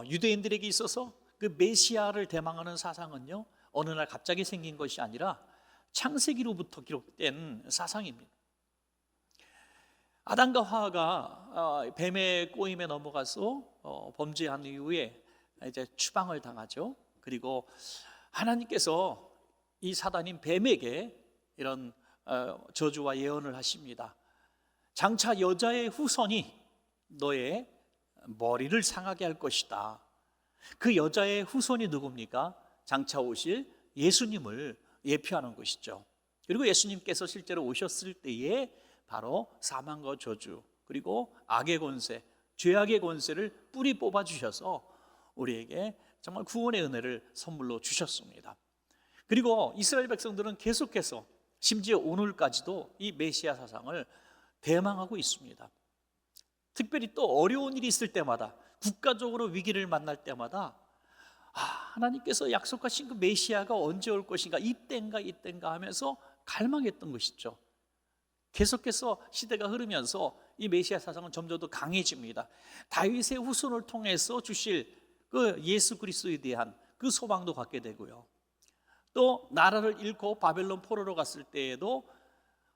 유대인들에게 있어서 그 메시아를 대망하는 사상은요, 어느 날 갑자기 생긴 것이 아니라 창세기로부터 기록된 사상입니다. 아담과 하와가 뱀의 꼬임에 넘어가서 범죄한 이후에 이제 추방을 당하죠. 그리고 하나님께서 이 사단인 뱀에게 이런 저주와 예언을 하십니다. 장차 여자의 후손이 너의 머리를 상하게 할 것이다. 그 여자의 후손이 누굽니까? 장차 오실 예수님을 예표하는 것이죠. 그리고 예수님께서 실제로 오셨을 때에 바로 사망과 저주, 그리고 악의 권세, 죄악의 권세를 뿌리 뽑아 주셔서 우리에게 정말 구원의 은혜를 선물로 주셨습니다. 그리고 이스라엘 백성들은 계속해서 심지어 오늘까지도 이 메시아 사상을 대망하고 있습니다. 특별히 또 어려운 일이 있을 때마다, 국가적으로 위기를 만날 때마다 하나님께서 약속하신 그 메시아가 언제 올 것인가, 이때인가 하면서 갈망했던 것이죠. 계속해서 시대가 흐르면서 이 메시아 사상은 점점 더 강해집니다. 다윗의 후손을 통해서 주실 그 예수 그리스도에 대한 그 소망도 갖게 되고요. 또 나라를 잃고 바벨론 포로로 갔을 때에도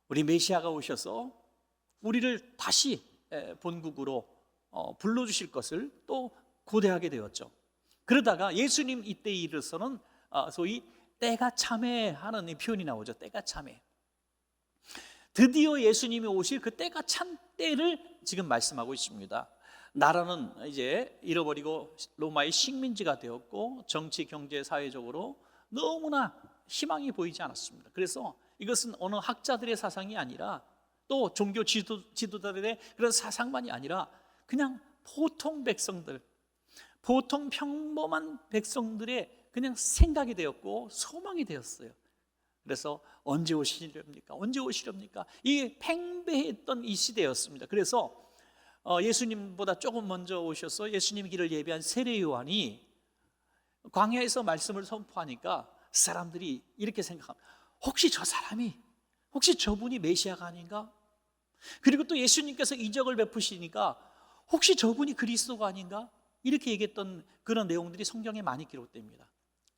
우리 메시아가 오셔서 우리를 다시 본국으로 불러주실 것을 또 고대하게 되었죠. 그러다가 예수님 이때에 이르러서는 소위 때가 참해하는 이 표현이 나오죠. 때가 참해. 드디어 예수님이 오실 그 때가 찬 때를 지금 말씀하고 있습니다. 나라는 이제 잃어버리고 로마의 식민지가 되었고 정치, 경제, 사회적으로 너무나 희망이 보이지 않았습니다. 그래서 이것은 어느 학자들의 사상이 아니라 또 종교 지도자들의 그런 사상만이 아니라 그냥 보통 백성들, 보통 평범한 백성들의 그냥 생각이 되었고 소망이 되었어요. 그래서 언제 오시렵니까? 언제 오시렵니까? 이게 팽배했던 이 시대였습니다. 그래서 예수님보다 조금 먼저 오셔서 예수님 길을 예비한 세례 요한이 광야에서 말씀을 선포하니까 사람들이 이렇게 생각합니다. 혹시 저 사람이, 혹시 저분이 메시아가 아닌가? 그리고 또 예수님께서 이적을 베푸시니까 혹시 저분이 그리스도가 아닌가? 이렇게 얘기했던 그런 내용들이 성경에 많이 기록됩니다.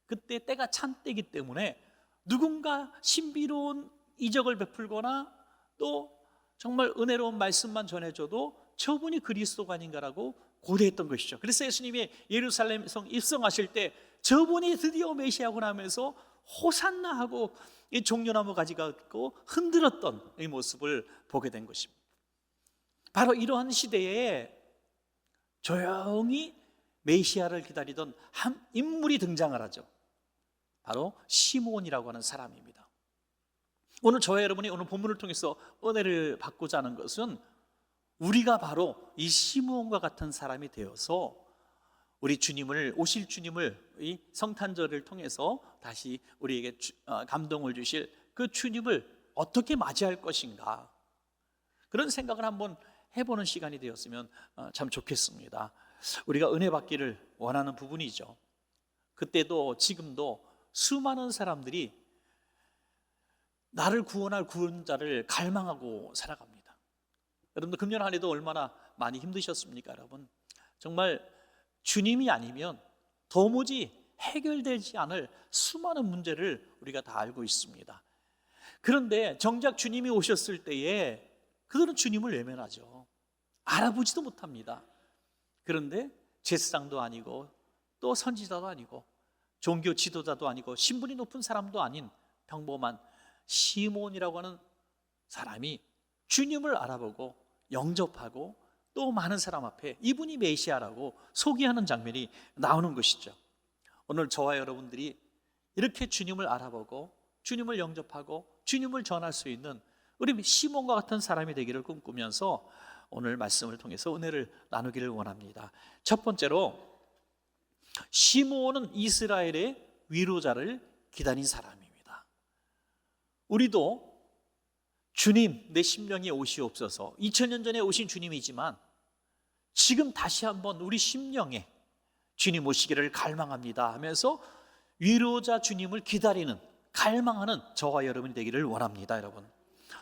그때 때가 찬 때이기 때문에 누군가 신비로운 이적을 베풀거나 또 정말 은혜로운 말씀만 전해줘도 저분이 그리스도가 아닌가라고 고대했던 것이죠. 그래서 예수님이 예루살렘 성 입성하실 때 저분이 드디어 메시아구나 하면서 호산나 하고 이 종려나무 가지가 갖고 흔들었던 이 모습을 보게 된 것입니다. 바로 이러한 시대에 조용히 메시아를 기다리던 한 인물이 등장을 하죠. 바로 시므온이라고 하는 사람입니다. 오늘 저와 여러분이 오늘 본문을 통해서 은혜를 받고자 하는 것은 우리가 바로 이 시므온과 같은 사람이 되어서 우리 주님을, 오실 주님을 이 성탄절을 통해서 다시 우리에게 감동을 주실 그 주님을 어떻게 맞이할 것인가, 그런 생각을 한번 해보는 시간이 되었으면 참 좋겠습니다. 우리가 은혜 받기를 원하는 부분이죠. 그때도 지금도 수많은 사람들이 나를 구원할 구원자를 갈망하고 살아갑니다. 여러분들 금년 한 해도 얼마나 많이 힘드셨습니까? 여러분, 정말 주님이 아니면 도무지 해결되지 않을 수많은 문제를 우리가 다 알고 있습니다. 그런데 정작 주님이 오셨을 때에 그들은 주님을 외면하죠. 알아보지도 못합니다. 그런데 제사장도 아니고 또 선지자도 아니고 종교 지도자도 아니고 신분이 높은 사람도 아닌 평범한 시몬이라고 하는 사람이 주님을 알아보고 영접하고 또 많은 사람 앞에 이분이 메시아라고 소개하는 장면이 나오는 것이죠. 오늘 저와 여러분들이 이렇게 주님을 알아보고 주님을 영접하고 주님을 전할 수 있는 우리 시몬과 같은 사람이 되기를 꿈꾸면서 오늘 말씀을 통해서 은혜를 나누기를 원합니다. 첫 번째로, 시므온은 이스라엘의 위로자를 기다린 사람입니다. 우리도 주님 내 심령에 오시옵소서, 2000년 전에 오신 주님이지만 지금 다시 한번 우리 심령에 주님 오시기를 갈망합니다 하면서 위로자 주님을 기다리는, 갈망하는 저와 여러분이 되기를 원합니다. 여러분,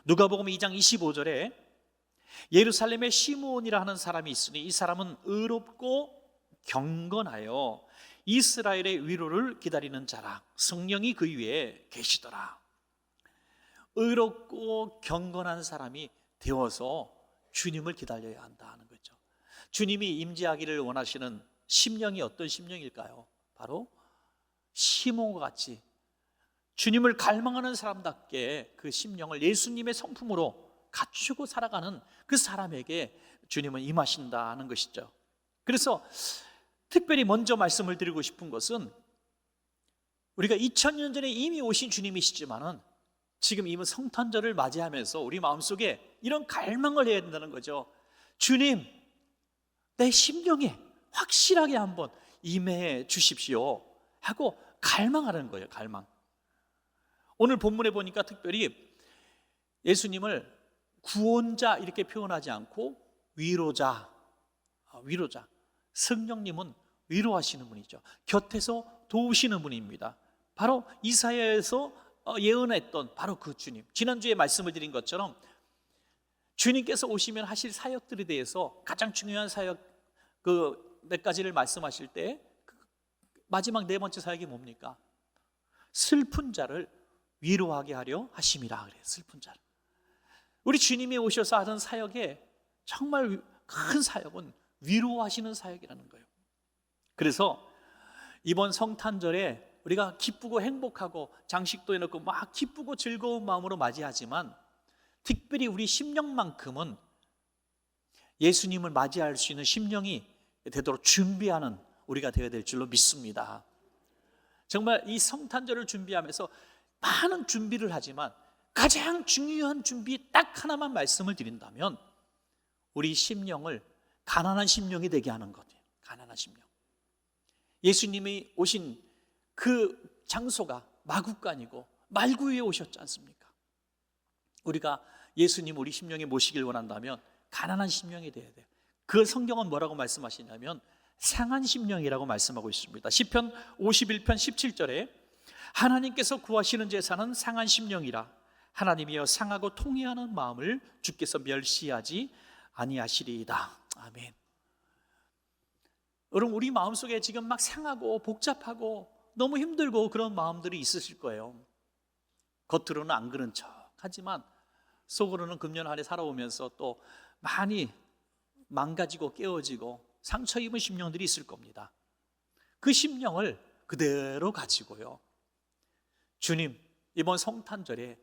누가복음 2장 25절에 예루살렘에 시므온이라 하는 사람이 있으니 이 사람은 의롭고 경건하여 이스라엘의 위로를 기다리는 자라. 성령이 그 위에 계시더라. 의롭고 경건한 사람이 되어서 주님을 기다려야 한다는 거죠. 주님이 임재하기를 원하시는 심령이 어떤 심령일까요? 바로 시몬과 같이 주님을 갈망하는 사람답게 그 심령을 예수님의 성품으로 갖추고 살아가는 그 사람에게 주님은 임하신다는 것이죠. 그래서 특별히 먼저 말씀을 드리고 싶은 것은 우리가 2000년 전에 이미 오신 주님이시지만은 지금 이미 성탄절을 맞이하면서 우리 마음속에 이런 갈망을 해야 된다는 거죠. 주님, 내 심령에 확실하게 한번 임해 주십시오 하고 갈망하는 거예요. 갈망. 오늘 본문에 보니까 특별히 예수님을 구원자 이렇게 표현하지 않고 위로자, 성령님은 위로하시는 분이죠. 곁에서 도우시는 분입니다. 바로 이사야에서 예언했던 바로 그 주님. 지난주에 말씀을 드린 것처럼 주님께서 오시면 하실 사역들에 대해서 가장 중요한 사역 그 몇 가지를 말씀하실 때 마지막 네 번째 사역이 뭡니까? 슬픈 자를 위로하게 하려 하심이라 그래요. 슬픈 자를. 우리 주님이 오셔서 하던 사역에 정말 큰 사역은 위로하시는 사역이라는 거예요. 그래서 이번 성탄절에 우리가 기쁘고 행복하고 장식도 해놓고 막 기쁘고 즐거운 마음으로 맞이하지만 특별히 우리 심령만큼은 예수님을 맞이할 수 있는 심령이 되도록 준비하는 우리가 되어야 될 줄로 믿습니다. 정말 이 성탄절을 준비하면서 많은 준비를 하지만 가장 중요한 준비 딱 하나만 말씀을 드린다면 우리 심령을 가난한 심령이 되게 하는 거예요. 가난한 심령. 예수님이 오신 그 장소가 마구간이고 말구 위에 오셨지 않습니까? 우리가 예수님 우리 심령에 모시길 원한다면 가난한 심령이 돼야 돼요. 그 성경은 뭐라고 말씀하시냐면 상한 심령이라고 말씀하고 있습니다. 시편 51편 17절에 하나님께서 구하시는 제사는 상한 심령이라. 하나님이여 상하고 통회하는 마음을 주께서 멸시하지 아니하시리이다. 아멘. 여러분, 우리 마음속에 지금 막 상하고 복잡하고 너무 힘들고 그런 마음들이 있으실 거예요. 겉으로는 안 그런 척 하지만 속으로는 금년 한 해 살아오면서 또 많이 망가지고 깨어지고 상처 입은 심령들이 있을 겁니다. 그 심령을 그대로 가지고요, 주님, 이번 성탄절에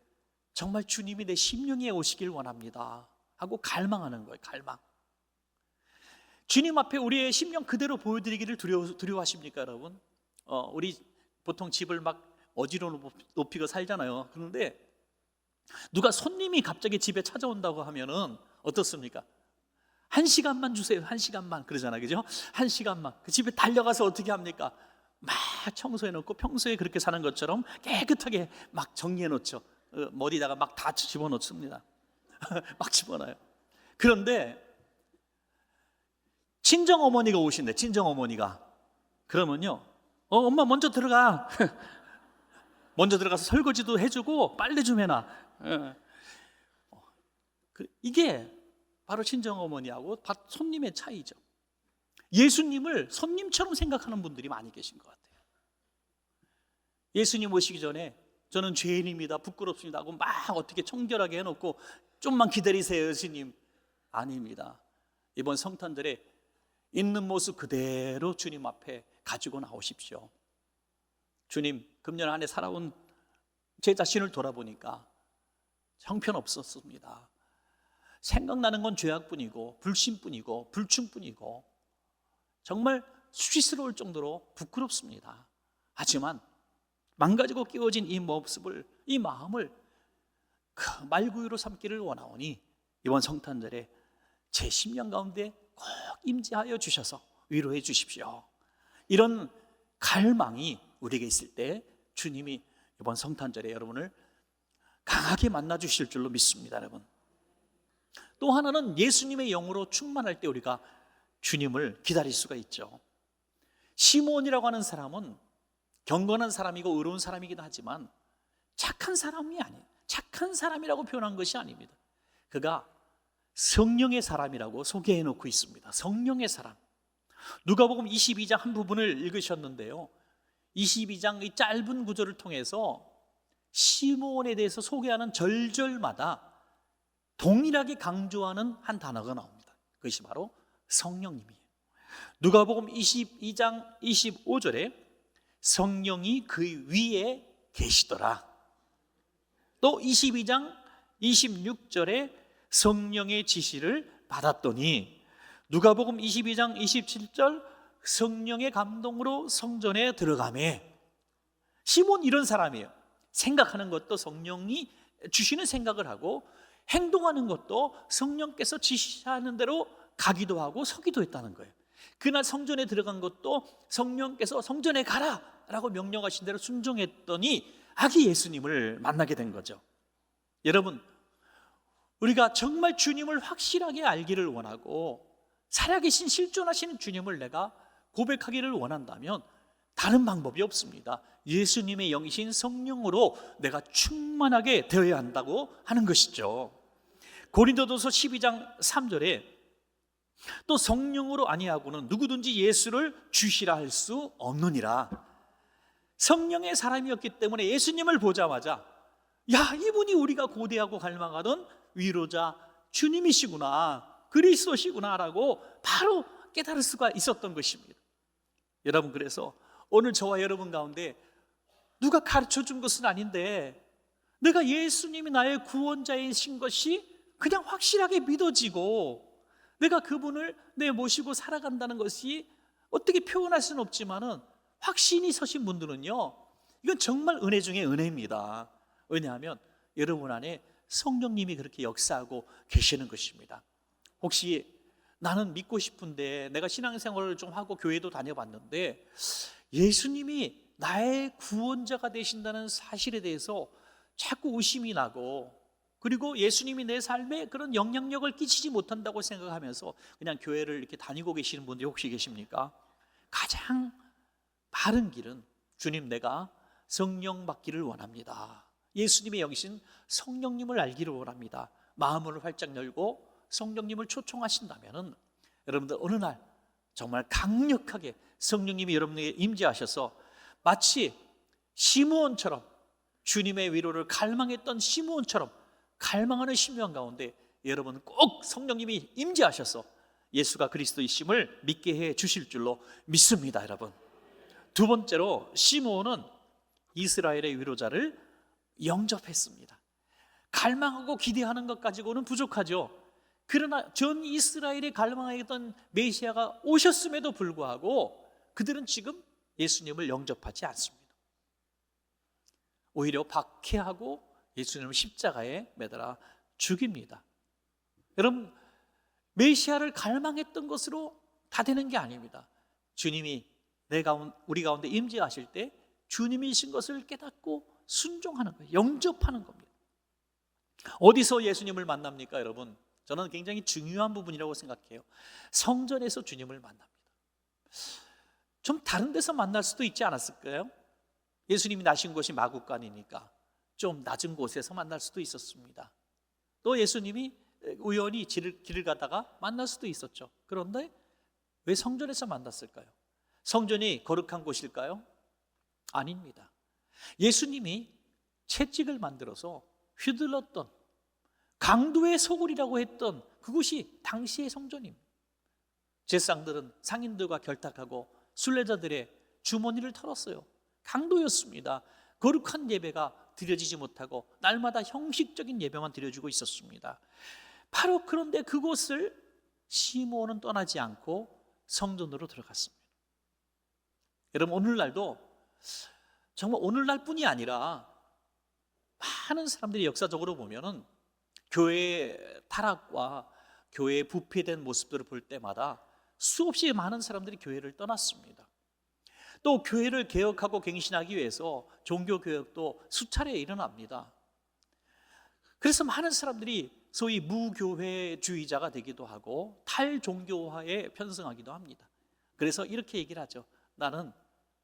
정말 주님이 내 심령에 오시길 원합니다 하고 갈망하는 거예요. 갈망. 주님 앞에 우리의 심령 그대로 보여드리기를 두려워하십니까, 여러분? 우리 보통 집을 막 어지러 높이고 살잖아요. 그런데 누가 손님이 갑자기 집에 찾아온다고 하면은 어떻습니까? 1시간만 주세요. 1시간만 그러잖아요, 그죠? 1시간만. 그 집에 달려가서 어떻게 합니까? 막 청소해 놓고 평소에 그렇게 사는 것처럼 깨끗하게 막 정리해 놓죠. 머리다가 막 다 집어넣습니다. 막 집어넣어요. 그런데 친정 어머니가 오신대. 친정 어머니가. 그러면요, 엄마 먼저 들어가. 먼저 들어가서 설거지도 해주고 빨래 좀 해놔. 이게 바로 친정 어머니하고 손님의 차이죠. 예수님을 손님처럼 생각하는 분들이 많이 계신 것 같아요. 예수님 오시기 전에 저는 죄인입니다, 부끄럽습니다 하고 막 어떻게 청결하게 해놓고 좀만 기다리세요, 예수님. 아닙니다. 이번 성탄절에 있는 모습 그대로 주님 앞에 가지고 나오십시오. 주님, 금년 한 해 살아온 제 자신을 돌아보니까 형편없었습니다. 생각나는 건 죄악뿐이고 불신뿐이고 불충뿐이고 정말 수치스러울 정도로 부끄럽습니다. 하지만 망가지고 깨어진 이 모습을, 이 마음을 그 말구유로 삼기를 원하오니 이번 성탄절에 제 심령 가운데 꼭 임재하여 주셔서 위로해 주십시오. 이런 갈망이 우리에게 있을 때 주님이 이번 성탄절에 여러분을 강하게 만나 주실 줄로 믿습니다, 여러분. 또 하나는 예수님의 영으로 충만할 때 우리가 주님을 기다릴 수가 있죠. 시몬이라고 하는 사람은 경건한 사람이고 의로운 사람이긴 하지만 착한 사람이 아니에요. 착한 사람이라고 표현한 것이 아닙니다. 그가 성령의 사람이라고 소개해 놓고 있습니다. 성령의 사람. 누가복음 22장 한 부분을 읽으셨는데요, 22장 이 짧은 구절을 통해서 시므온에 대해서 소개하는 절절마다 동일하게 강조하는 한 단어가 나옵니다. 그것이 바로 성령님이에요. 누가복음 22장 25절에 성령이 그 위에 계시더라. 또 22장 26절에 성령의 지시를 받았더니, 누가복음 22장 27절 성령의 감동으로 성전에 들어가매. 시몬 이런 사람이에요. 생각하는 것도 성령이 주시는 생각을 하고, 행동하는 것도 성령께서 지시하는 대로 가기도 하고 서기도 했다는 거예요. 그날 성전에 들어간 것도 성령께서 성전에 가라 라고 명령하신 대로 순종했더니 아기 예수님을 만나게 된 거죠. 여러분, 우리가 정말 주님을 확실하게 알기를 원하고 살아계신 실존하시는 주님을 내가 고백하기를 원한다면 다른 방법이 없습니다. 예수님의 영이신 성령으로 내가 충만하게 되어야 한다고 하는 것이죠. 고린도전서 12장 3절에 또 성령으로 아니하고는 누구든지 예수를 주시라 할 수 없느니라. 성령의 사람이었기 때문에 예수님을 보자마자 야, 이분이 우리가 고대하고 갈망하던 위로자 주님이시구나, 그리스도시구나 라고 바로 깨달을 수가 있었던 것입니다. 여러분, 그래서 오늘 저와 여러분 가운데 누가 가르쳐 준 것은 아닌데 내가 예수님이 나의 구원자이신 것이 그냥 확실하게 믿어지고 내가 그분을 내 모시고 살아간다는 것이 어떻게 표현할 수는 없지만은 확신이 서신 분들은요, 이건 정말 은혜 중에 은혜입니다. 왜냐하면 여러분 안에 성령님이 그렇게 역사하고 계시는 것입니다. 혹시 나는 믿고 싶은데 내가 신앙생활을 좀 하고 교회도 다녀봤는데 예수님이 나의 구원자가 되신다는 사실에 대해서 자꾸 의심이 나고, 그리고 예수님이 내 삶에 그런 영향력을 끼치지 못한다고 생각하면서 그냥 교회를 이렇게 다니고 계시는 분들이 혹시 계십니까? 가장 바른 길은 주님, 내가 성령 받기를 원합니다. 예수님의 영이신 성령님을 알기를 원합니다. 마음을 활짝 열고 성령님을 초청하신다면은 여러분들 어느 날 정말 강력하게 성령님이 여러분에게 임재하셔서 마치 시므온처럼, 주님의 위로를 갈망했던 시므온처럼 갈망하는 심령 가운데 여러분 꼭 성령님이 임재하셔서 예수가 그리스도이심을 믿게 해 주실 줄로 믿습니다. 여러분, 두 번째로 시므온은 이스라엘의 위로자를 영접했습니다. 갈망하고 기대하는 것 가지고는 부족하죠. 그러나 전 이스라엘이 갈망하던 메시아가 오셨음에도 불구하고 그들은 지금 예수님을 영접하지 않습니다. 오히려 박해하고 예수님을 십자가에 매달아 죽입니다. 여러분, 메시아를 갈망했던 것으로 다 되는 게 아닙니다. 주님이 우리 가운데 임재하실 때 주님이신 것을 깨닫고 순종하는 거예요. 영접하는 겁니다. 어디서 예수님을 만납니까, 여러분? 저는 굉장히 중요한 부분이라고 생각해요. 성전에서 주님을 만납니다. 좀 다른 데서 만날 수도 있지 않았을까요? 예수님이 나신 곳이 마구간이니까 좀 낮은 곳에서 만날 수도 있었습니다. 또 예수님이 우연히 길을 가다가 만날 수도 있었죠. 그런데 왜 성전에서 만났을까요? 성전이 거룩한 곳일까요? 아닙니다. 예수님이 채찍을 만들어서 휘둘렀던 강도의 소굴이라고 했던 그곳이 당시의 성전입니다. 제사장들은 상인들과 결탁하고 순례자들의 주머니를 털었어요. 강도였습니다. 거룩한 예배가 드려지지 못하고 날마다 형식적인 예배만 드려지고 있었습니다. 바로 그런데 그곳을 시므온은 떠나지 않고 성전으로 들어갔습니다. 여러분, 오늘날도 정말 오늘날뿐이 아니라 많은 사람들이 역사적으로 보면은 교회의 타락과 교회의 부패된 모습들을 볼 때마다 수없이 많은 사람들이 교회를 떠났습니다. 또 교회를 개혁하고 갱신하기 위해서 종교개혁도 수차례 일어납니다. 그래서 많은 사람들이 소위 무교회주의자가 되기도 하고 탈종교화에 편승하기도 합니다. 그래서 이렇게 얘기를 하죠. 나는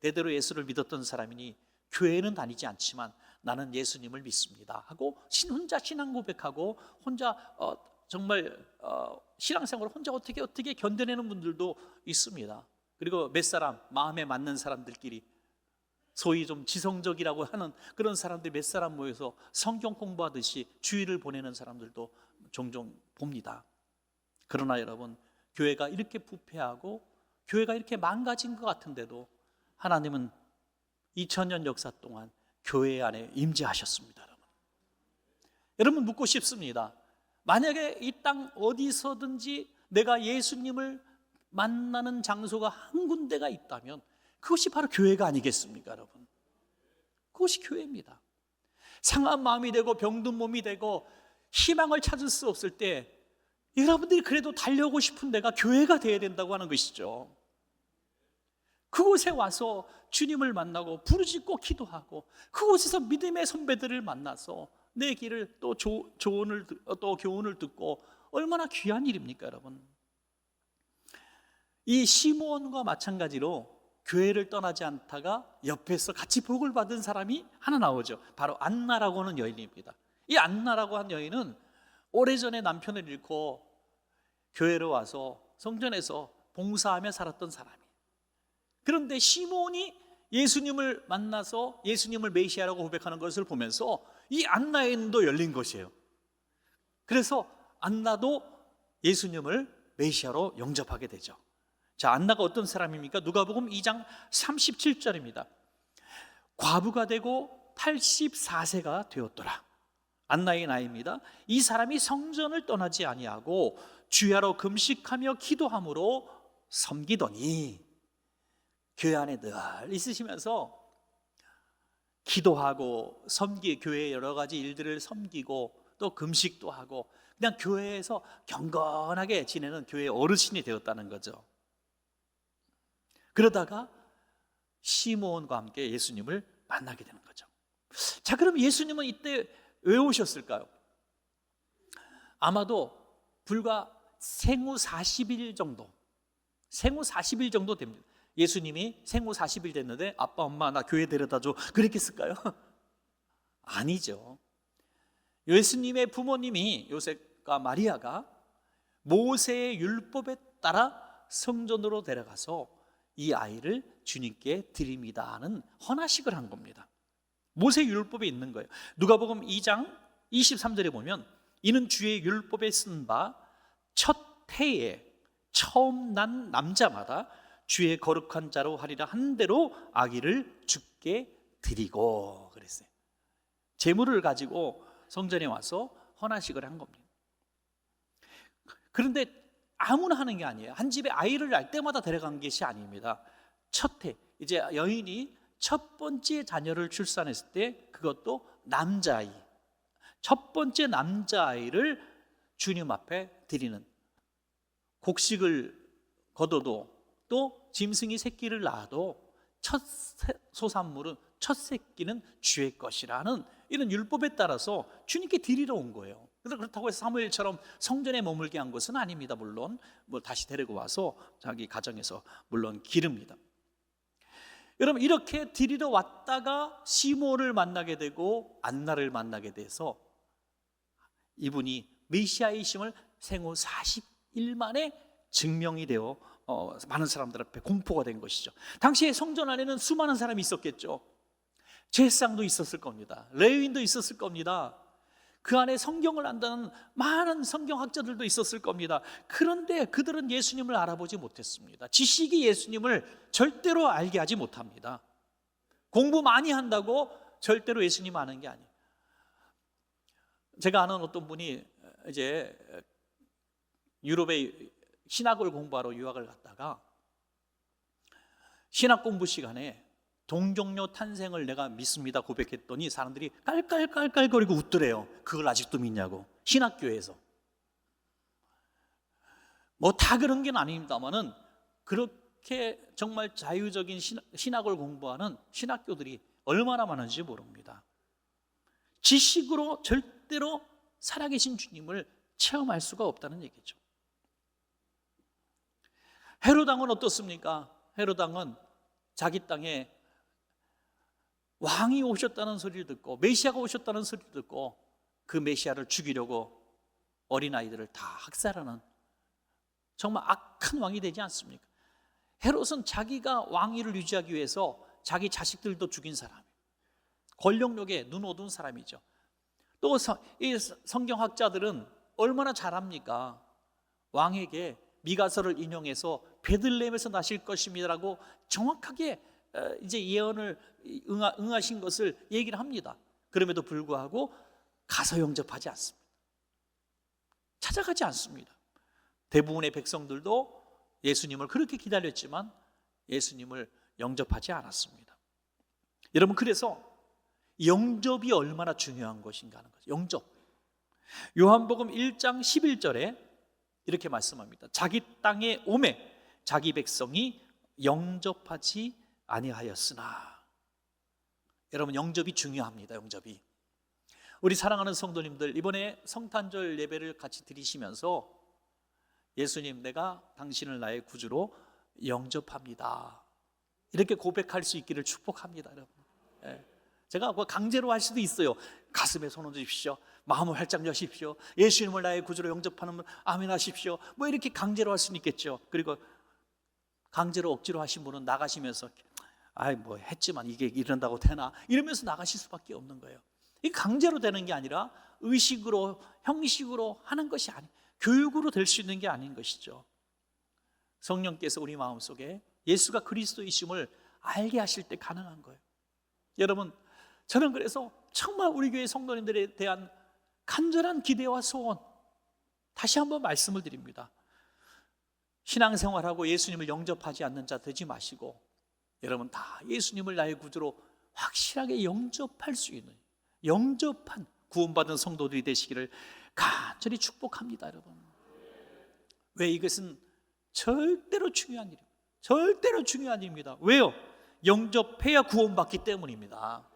대대로 예수를 믿었던 사람이니 교회는 다니지 않지만 나는 예수님을 믿습니다 하고 혼자 신앙 고백하고 혼자 정말 신앙생활을 혼자 어떻게 견뎌내는 분들도 있습니다. 그리고 몇 사람, 마음에 맞는 사람들끼리, 소위 좀 지성적이라고 하는 그런 사람들이 몇 사람 모여서 성경 공부하듯이 주일을 보내는 사람들도 종종 봅니다. 그러나 여러분, 교회가 이렇게 부패하고 교회가 이렇게 망가진 것 같은데도 하나님은 2000년 역사 동안 교회 안에 임재하셨습니다. 여러분, 묻고 싶습니다. 만약에 이 땅 어디서든지 내가 예수님을 만나는 장소가 한 군데가 있다면 그것이 바로 교회가 아니겠습니까, 여러분? 그것이 교회입니다. 상한 마음이 되고 병든 몸이 되고 희망을 찾을 수 없을 때 여러분들이 그래도 달려오고 싶은 데가 교회가 되어야 된다고 하는 것이죠. 그곳에 와서 주님을 만나고 부르짖고 기도하고 그곳에서 믿음의 선배들을 만나서 내 길을 또 교훈을 듣고 얼마나 귀한 일입니까, 여러분? 이 시므온과 마찬가지로 교회를 떠나지 않다가 옆에서 같이 복을 받은 사람이 하나 나오죠. 바로 안나라고 하는 여인입니다. 이 안나라고 하는 여인은 오래전에 남편을 잃고 교회로 와서 성전에서 봉사하며 살았던 사람이에요. 그런데 시므온이 예수님을 만나서 예수님을 메시아라고 고백하는 것을 보면서 이 안나의 눈도 열린 것이에요. 그래서 안나도 예수님을 메시아로 영접하게 되죠. 자, 안나가 어떤 사람입니까? 누가복음 2장 37절입니다. 과부가 되고 84세가 되었더라. 안나의 나이입니다. 이 사람이 성전을 떠나지 아니하고 주야로 금식하며 기도함으로 섬기더니, 교회 안에 늘 있으시면서 기도하고 교회의 여러 가지 일들을 섬기고 또 금식도 하고 그냥 교회에서 경건하게 지내는 교회의 어르신이 되었다는 거죠. 그러다가 시므온과 함께 예수님을 만나게 되는 거죠. 자, 그럼 예수님은 이때 왜 오셨을까요? 아마도 불과 생후 40일 정도 됩니다. 예수님이 생후 40일 됐는데 아빠 엄마 나 교회 데려다줘 그랬겠을까요? 아니죠. 예수님의 부모님이 요셉과 마리아가 모세의 율법에 따라 성전으로 데려가서 이 아이를 주님께 드립니다 하는 헌화식을 한 겁니다. 모세 율법에 있는 거예요. 누가복음 2장 23절에 보면 이는 주의 율법에 쓴 바 첫 해에 처음 난 남자마다 주의 거룩한 자로 하리라 한 대로 아기를 주께 드리고 그랬어요. 제물을 가지고 성전에 와서 헌화식을 한 겁니다. 그런데 아무나 하는 게 아니에요. 한 집에 아이를 낳을 때마다 데려간 것이 아닙니다. 첫 해, 이제 여인이 첫 번째 자녀를 출산했을 때 그것도 남자아이, 첫 번째 남자아이를 주님 앞에 드리는, 곡식을 거둬도 또 짐승이 새끼를 낳아도 첫 소산물은 첫 새끼는 주의 것이라는 이런 율법에 따라서 주님께 드리러 온 거예요. 그렇다고 해서 사무엘처럼 성전에 머물게 한 것은 아닙니다. 물론 다시 데리고 와서 자기 가정에서 물론 기릅니다. 여러분, 이렇게 드리러 왔다가 시므온을 만나게 되고 안나를 만나게 돼서 이분이 메시아이심을 생후 40일 만에 증명이 되어 많은 사람들 앞에 공포가 된 것이죠. 당시에 성전 안에는 수많은 사람이 있었겠죠. 제사장도 있었을 겁니다. 레위인도 있었을 겁니다. 그 안에 성경을 안다는 많은 성경학자들도 있었을 겁니다. 그런데 그들은 예수님을 알아보지 못했습니다. 지식이 예수님을 절대로 알게 하지 못합니다. 공부 많이 한다고 절대로 예수님 아는 게 아니에요. 제가 아는 어떤 분이 이제 유럽에 신학을 공부하러 유학을 갔다가 신학 공부 시간에 동정녀 탄생을 내가 믿습니다 고백했더니 사람들이 깔깔깔깔거리고 웃더래요. 그걸 아직도 믿냐고. 신학교에서 뭐 다 그런 게 아닙니다만은 그렇게 정말 자유적인 신학을 공부하는 신학교들이 얼마나 많은지 모릅니다. 지식으로 절대로 살아계신 주님을 체험할 수가 없다는 얘기죠. 헤롯 왕은 어떻습니까? 헤롯 왕은 자기 땅에 왕이 오셨다는 소리를 듣고 메시아가 오셨다는 소리를 듣고 그 메시아를 죽이려고 어린아이들을 다 학살하는 정말 악한 왕이 되지 않습니까? 헤롯은 자기가 왕위를 유지하기 위해서 자기 자식들도 죽인 사람이에요. 권력욕에 눈 어두운 사람이죠. 또 이 성경학자들은 얼마나 잘합니까? 왕에게 미가서를 인용해서 베들레헴에서 나실 것입니다라고 정확하게 이제 예언을 응하신 것을 얘기를 합니다. 그럼에도 불구하고 가서 영접하지 않습니다. 찾아가지 않습니다. 대부분의 백성들도 예수님을 그렇게 기다렸지만 예수님을 영접하지 않았습니다. 여러분, 그래서 영접이 얼마나 중요한 것인가 하는 거죠. 영접. 요한복음 1장 11절에 이렇게 말씀합니다. 자기 땅에 오매 자기 백성이 영접하지 아니하였으나. 여러분, 영접이 중요합니다. 영접이. 우리 사랑하는 성도님들, 이번에 성탄절 예배를 같이 드리시면서 예수님, 내가 당신을 나의 구주로 영접합니다, 이렇게 고백할 수 있기를 축복합니다. 여러분, 제가 강제로 할 수도 있어요. 가슴에 손 얹으십시오, 마음을 활짝 여십시오, 예수님을 나의 구주로 영접하는 분 아멘 하십시오, 뭐 이렇게 강제로 할 수는 있겠죠. 그리고 강제로 억지로 하신 분은 나가시면서 아이 뭐 했지만 이게 이런다고 되나 이러면서 나가실 수밖에 없는 거예요. 이 강제로 되는 게 아니라 의식으로, 형식으로 하는 것이 아니, 교육으로 될 수 있는 게 아닌 것이죠. 성령께서 우리 마음속에 예수가 그리스도이심을 알게 하실 때 가능한 거예요. 여러분, 저는 그래서 정말 우리 교회 성도님들에 대한 간절한 기대와 소원, 다시 한번 말씀을 드립니다. 신앙생활하고 예수님을 영접하지 않는 자 되지 마시고, 여러분 다 예수님을 나의 구주로 확실하게 영접할 수 있는, 영접한 구원받은 성도들이 되시기를 간절히 축복합니다. 여러분, 왜? 이것은 절대로 중요한 일입니다. 절대로 중요한 일입니다. 왜요? 영접해야 구원받기 때문입니다.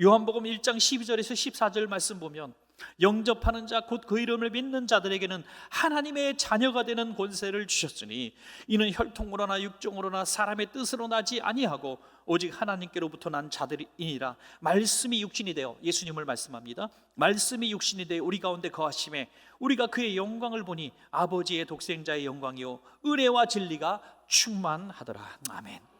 요한복음 1장 12절에서 14절 말씀 보면, 영접하는 자 곧 그 이름을 믿는 자들에게는 하나님의 자녀가 되는 권세를 주셨으니 이는 혈통으로나 육종으로나 사람의 뜻으로 나지 아니하고 오직 하나님께로부터 난 자들이니라. 말씀이 육신이 되어, 예수님을 말씀합니다. 말씀이 육신이 되어 우리 가운데 거하심에 우리가 그의 영광을 보니 아버지의 독생자의 영광이요 은혜와 진리가 충만하더라. 아멘.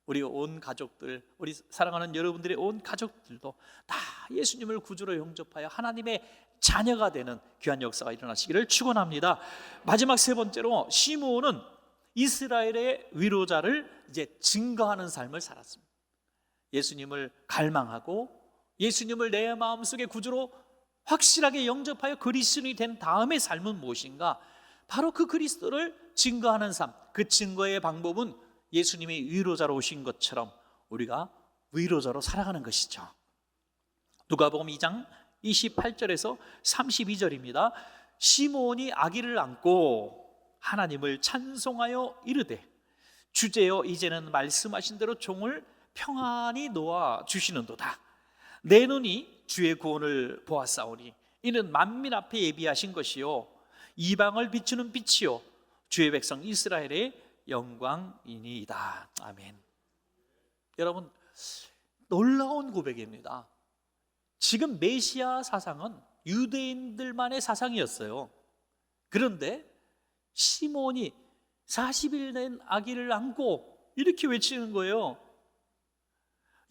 우리 온 가족들, 우리 사랑하는 여러분들의 온 가족들도 다 예수님을 구주로 영접하여 하나님의 자녀가 되는 귀한 역사가 일어나시기를 축원합니다. 마지막 세 번째로, 시므온은 이스라엘의 위로자를 이제 증거하는 삶을 살았습니다. 예수님을 갈망하고 예수님을 내 마음속에 구주로 확실하게 영접하여 그리스도인이 된 다음의 삶은 무엇인가? 바로 그 그리스도를 증거하는 삶. 그 증거의 방법은 예수님이 위로자로 오신 것처럼 우리가 위로자로 살아가는 것이죠. 누가복음 2장 28절에서 32절입니다. 시므온이 아기를 안고 하나님을 찬송하여 이르되, 주제여 이제는 말씀하신 대로 종을 평안히 놓아 주시는도다. 내 눈이 주의 구원을 보았사오니 이는 만민 앞에 예비하신 것이요 이방을 비추는 빛이요 주의 백성 이스라엘의 영광이니이다. 아멘. 여러분, 놀라운 고백입니다. 지금 메시아 사상은 유대인들만의 사상이었어요. 그런데 시몬이 40일 된 아기를 안고 이렇게 외치는 거예요.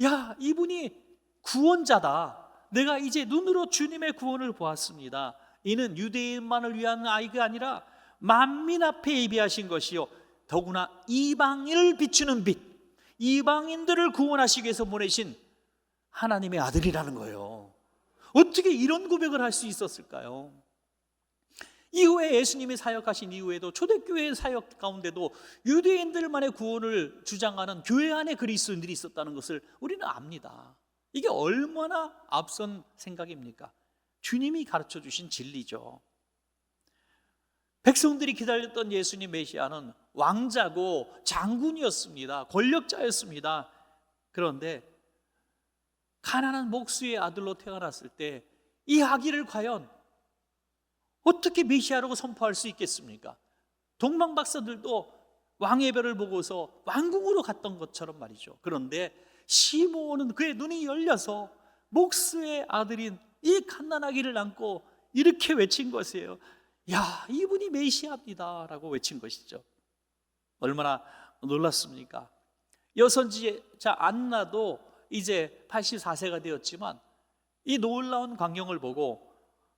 야, 이분이 구원자다. 내가 이제 눈으로 주님의 구원을 보았습니다. 이는 유대인만을 위한 아이가 아니라 만민 앞에 예비하신 것이요 더구나 이방인을 비추는 빛, 이방인들을 구원하시기 위해서 보내신 하나님의 아들이라는 거예요. 어떻게 이런 고백을 할 수 있었을까요? 이후에 예수님이 사역하신 이후에도 초대교회 사역 가운데도 유대인들만의 구원을 주장하는 교회 안에 그리스도인들이 있었다는 것을 우리는 압니다. 이게 얼마나 앞선 생각입니까? 주님이 가르쳐 주신 진리죠. 백성들이 기다렸던 예수님 메시아는 왕자고 장군이었습니다. 권력자였습니다. 그런데 가난한 목수의 아들로 태어났을 때 이 아기를 과연 어떻게 메시아라고 선포할 수 있겠습니까? 동방박사들도 왕의 별을 보고서 왕궁으로 갔던 것처럼 말이죠. 그런데 시므온은 그의 눈이 열려서 목수의 아들인 이 갓난아기를 안고 이렇게 외친 것이에요. 야, 이분이 메시아입니다 라고 외친 것이죠. 얼마나 놀랐습니까? 여선지자 안나도 이제 84세가 되었지만 이 놀라운 광경을 보고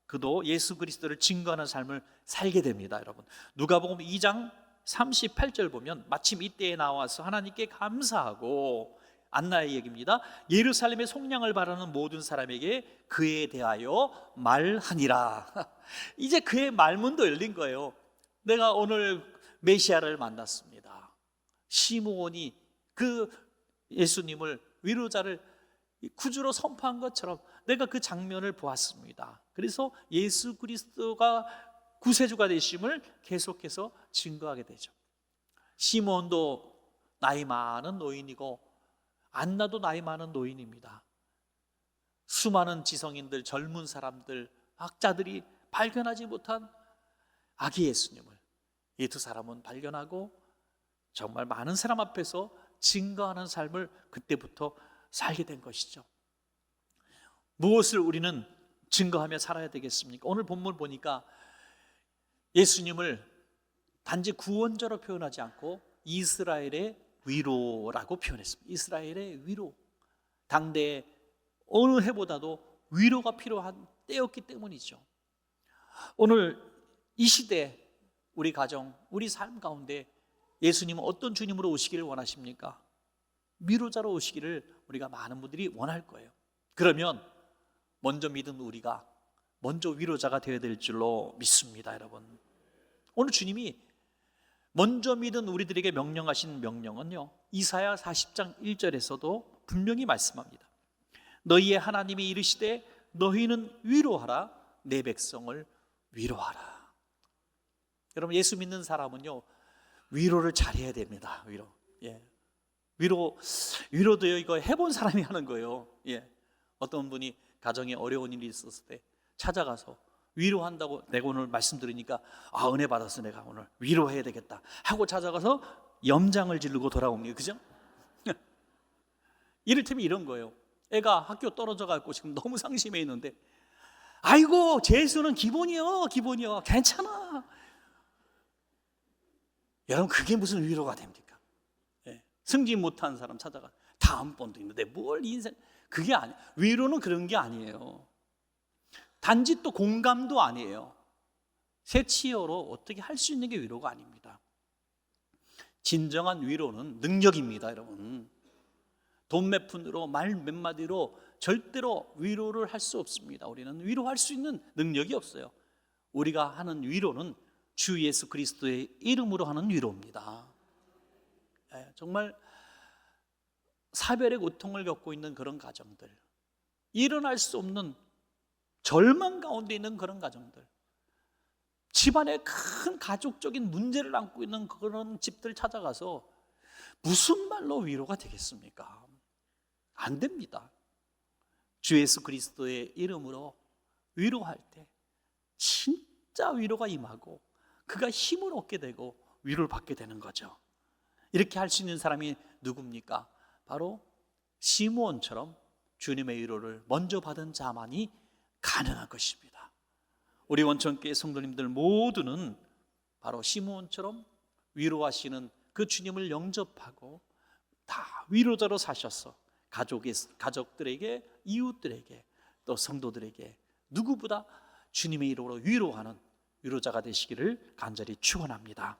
그도 예수 그리스도를 증거하는 삶을 살게 됩니다. 여러분, 누가복음 2장 38절 보면 마침 이때에 나와서 하나님께 감사하고, 안나의 얘기입니다, 예루살렘의 속량을 바라는 모든 사람에게 그에 대하여 말하니라. 이제 그의 말문도 열린 거예요. 내가 오늘 메시아를 만났습니다. 시므온이 그 예수님을, 위로자를 구주로 선포한 것처럼 내가 그 장면을 보았습니다. 그래서 예수 그리스도가 구세주가 되심을 계속해서 증거하게 되죠. 시므온도 나이 많은 노인이고 안나도 나이 많은 노인입니다. 수많은 지성인들, 젊은 사람들, 학자들이 발견하지 못한 아기 예수님을 이 두 사람은 발견하고 정말 많은 사람 앞에서 증거하는 삶을 그때부터 살게 된 것이죠. 무엇을 우리는 증거하며 살아야 되겠습니까? 오늘 본문 보니까 예수님을 단지 구원자로 표현하지 않고 이스라엘의 위로라고 표현했습니다. 이스라엘의 위로. 당대에 어느 해보다도 위로가 필요한 때였기 때문이죠. 오늘 이 시대 우리 가정, 우리 삶 가운데 예수님은 어떤 주님으로 오시기를 원하십니까? 위로자로 오시기를 우리가 많은 분들이 원할 거예요. 그러면 먼저 믿은 우리가 먼저 위로자가 되어야 될 줄로 믿습니다. 여러분, 오늘 주님이 먼저 믿은 우리들에게 명령하신 명령은요, 이사야 40장 1절에서도 분명히 말씀합니다. 너희의 하나님이 이르시되 너희는 위로하라, 내 백성을 위로하라. 여러분, 예수 믿는 사람은요, 위로를 잘해야 됩니다. 위로. 예. 위로도요, 이거 해본 사람이 하는 거예요. 예. 어떤 분이 가정에 어려운 일이 있었을 때 찾아가서 위로한다고, 내가 오늘 말씀 들으니까 은혜 받았어, 내가 오늘 위로해야 되겠다 하고 찾아가서 염장을 지르고 돌아옵니다. 그죠? 이를테면 이런 거예요. 애가 학교 떨어져 갖고 지금 너무 상심해 있는데, 아이고 재수는 기본이요, 기본이요, 괜찮아. 여러분, 그게 무슨 위로가 됩니까? 예. 승진 못한 사람 찾아가 다음번도 있는데 뭘 인생, 그게 아니, 위로는 그런 게 아니에요. 단지 또 공감도 아니에요. 새치어로 어떻게 할 수 있는 게 위로가 아닙니다. 진정한 위로는 능력입니다. 여러분, 돈 몇 푼으로, 말 몇 마디로 절대로 위로를 할 수 없습니다. 우리는 위로할 수 있는 능력이 없어요. 우리가 하는 위로는 주 예수 그리스도의 이름으로 하는 위로입니다. 정말 사별의 고통을 겪고 있는 그런 가정들, 일어날 수 없는 절망 가운데 있는 그런 가정들, 집안에 큰 가족적인 문제를 안고 있는 그런 집들 찾아가서 무슨 말로 위로가 되겠습니까? 안 됩니다. 주 예수 그리스도의 이름으로 위로할 때 진짜 위로가 임하고 그가 힘을 얻게 되고 위로를 받게 되는 거죠. 이렇게 할 수 있는 사람이 누굽니까? 바로 시므온처럼 주님의 위로를 먼저 받은 자만이 가능한 것입니다. 우리 원천교회 성도님들 모두는 바로 시므온처럼 위로하시는 그 주님을 영접하고 다 위로자로 사셔서 가족들에게, 이웃들에게, 또 성도들에게 누구보다 주님의 이름으로 위로하는 위로자가 되시기를 간절히 축원합니다.